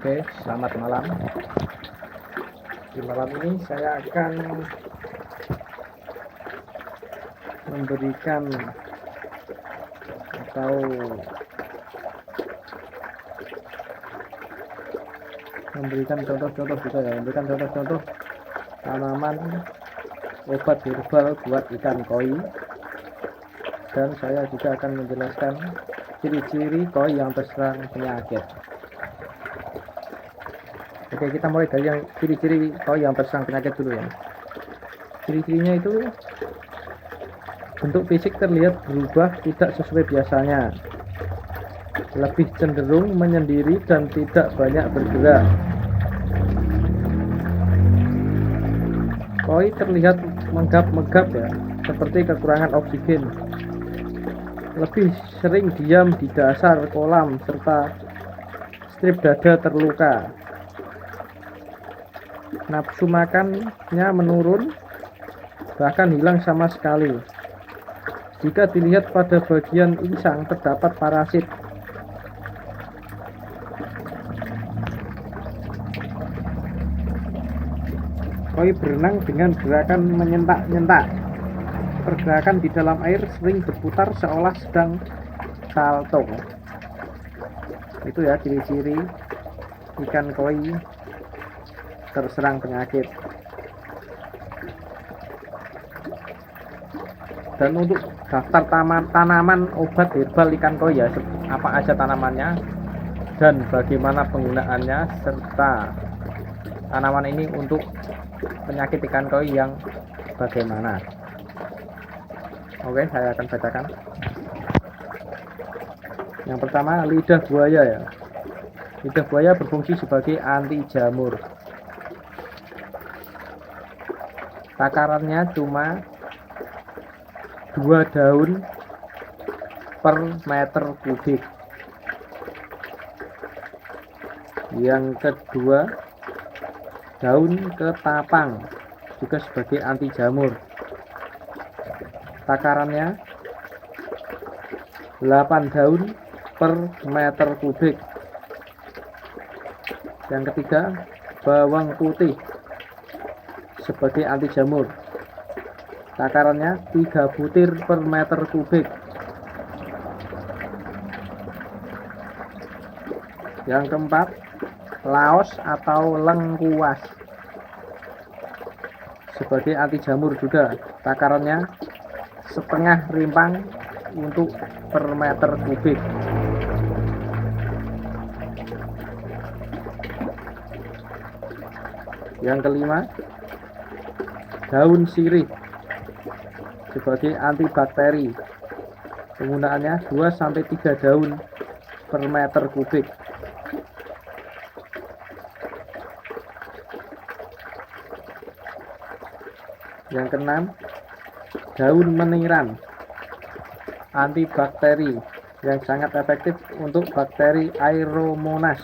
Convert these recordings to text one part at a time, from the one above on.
Oke, selamat malam. Di malam ini saya akan memberikan contoh-contoh tanaman obat herbal buat ikan koi, dan saya juga akan menjelaskan ciri-ciri koi yang terserang penyakit. Oke, kita mulai dari yang ciri-ciri koi yang terserang penyakit dulu ya. Ciri-cirinya itu bentuk fisik terlihat berubah tidak sesuai biasanya, lebih cenderung menyendiri dan tidak banyak bergerak. Koi terlihat menggap-menggap ya, seperti kekurangan oksigen. Lebih sering diam di dasar kolam serta strip dada terluka. Nafsu makannya menurun, bahkan hilang sama sekali. Jika dilihat pada bagian insang terdapat parasit. Koi berenang dengan gerakan menyentak-nyentak. Pergerakan di dalam air sering berputar seolah sedang salto. Itu ya ciri-ciri ikan koi terserang penyakit. Dan untuk daftar tanaman obat herbal ikan koi ya, apa aja tanamannya dan bagaimana penggunaannya, serta tanaman ini untuk penyakit ikan koi yang bagaimana. Oke, saya akan bacakan. Yang pertama, lidah buaya ya. Lidah buaya berfungsi sebagai anti jamur. Takarannya cuma 2 daun per meter kubik. Yang kedua, daun ketapang juga sebagai anti jamur. Takarannya 8 daun per meter kubik. Yang ketiga, bawang putih sebagai anti jamur. Takarannya 3 butir per meter kubik. Yang keempat, laos atau lengkuas sebagai anti jamur juga. Takarannya setengah rimpang untuk per meter kubik. Yang kelima, daun sirih sebagai antibakteri. Penggunaannya 2-3 daun per meter kubik. Yang keenam, daun meniran, antibakteri yang sangat efektif untuk bakteri Aeromonas.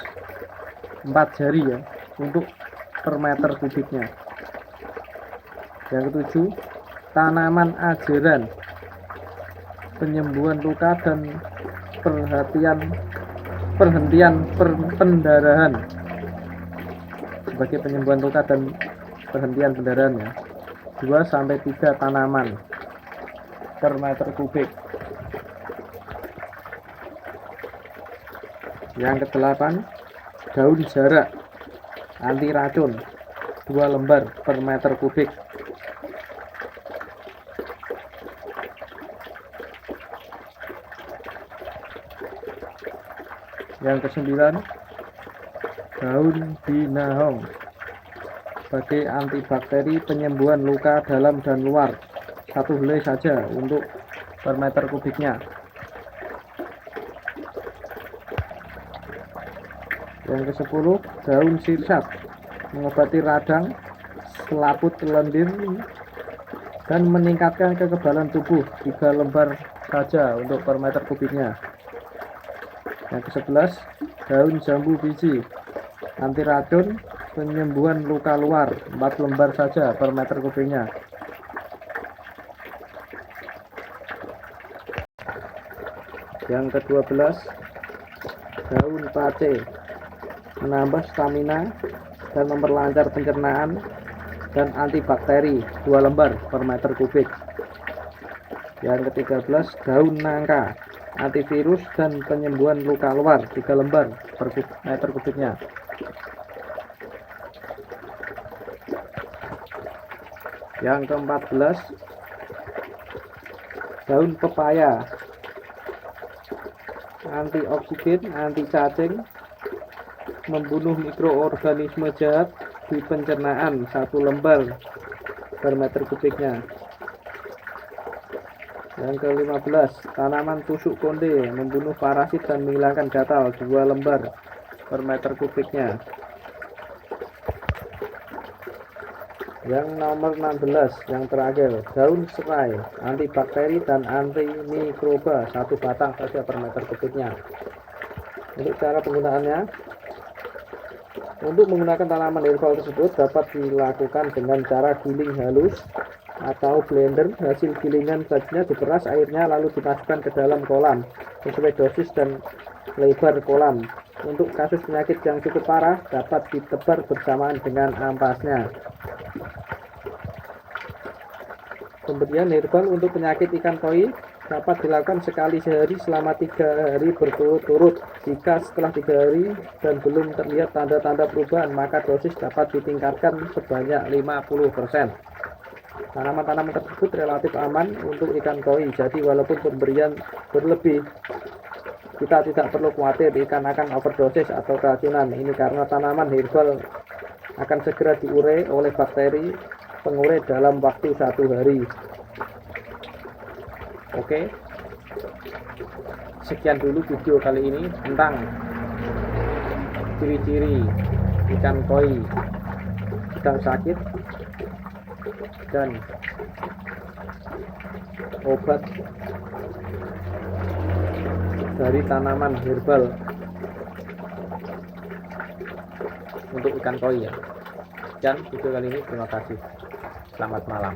4 jari ya untuk per meter kubiknya. Yang ketujuh, tanaman ajeran, penyembuhan luka dan perhentian pendarahan. Sebagai penyembuhan luka dan perhentian pendarahan ya. 2-3 tanaman per meter kubik. Yang kedelapan, daun jarak anti racun, 2 lembar per meter kubik. Yang kesembilan, daun binahong sebagai antibakteri penyembuhan luka dalam dan luar, 1 helai saja untuk per meter kubiknya. Yang ke-10, daun sirsat mengobati radang, selaput lendir dan meningkatkan kekebalan tubuh, 3 lembar saja untuk per meter kubiknya. Yang ke-11, daun jambu biji anti racun penyembuhan luka luar, 4 lembar saja per meter kubiknya. Yang ke-12, daun pace menambah stamina dan memperlancar pencernaan dan antibakteri 2 lembar per meter kubik. Yang ke-13, daun nangka, antivirus dan penyembuhan luka luar 3 lembar per meter kubiknya. Yang ke-14, daun pepaya, antioksigen, anti cacing, membunuh mikroorganisme jahat di pencernaan 1 lembar per meter kubiknya. Yang ke-15, tanaman tusuk konde, membunuh parasit dan menghilangkan gatal 2 lembar per meter kubiknya. Yang nomor 16, yang terakhir, daun serai, antibakteri dan antimikroba 1 batang saja per meter kubiknya. Untuk cara penggunaannya, untuk menggunakan tanaman herbal tersebut dapat dilakukan dengan cara giling halus atau blender. Hasil gilingan selanjutnya diperas airnya lalu dimasukkan ke dalam kolam sesuai dosis dan lebar kolam. Untuk kasus penyakit yang cukup parah dapat ditebar bersamaan dengan ampasnya. Pemberian herbal untuk penyakit ikan koi dapat dilakukan sekali sehari selama 3 hari berturut-turut. Jika setelah 3 hari dan belum terlihat tanda-tanda perubahan, maka dosis dapat ditingkatkan sebanyak 50%. Tanaman-tanaman tersebut relatif aman untuk ikan koi, jadi walaupun pemberian berlebih, kita tidak perlu khawatir ikan akan overdosis atau keracunan. Ini karena tanaman herbal akan segera diurai oleh bakteri pengurai dalam waktu 1 hari. Oke, sekian dulu video kali ini tentang ciri-ciri ikan koi sedang sakit dan obat dari tanaman herbal untuk ikan koi ya. Sekian video kali ini, terima kasih, selamat malam.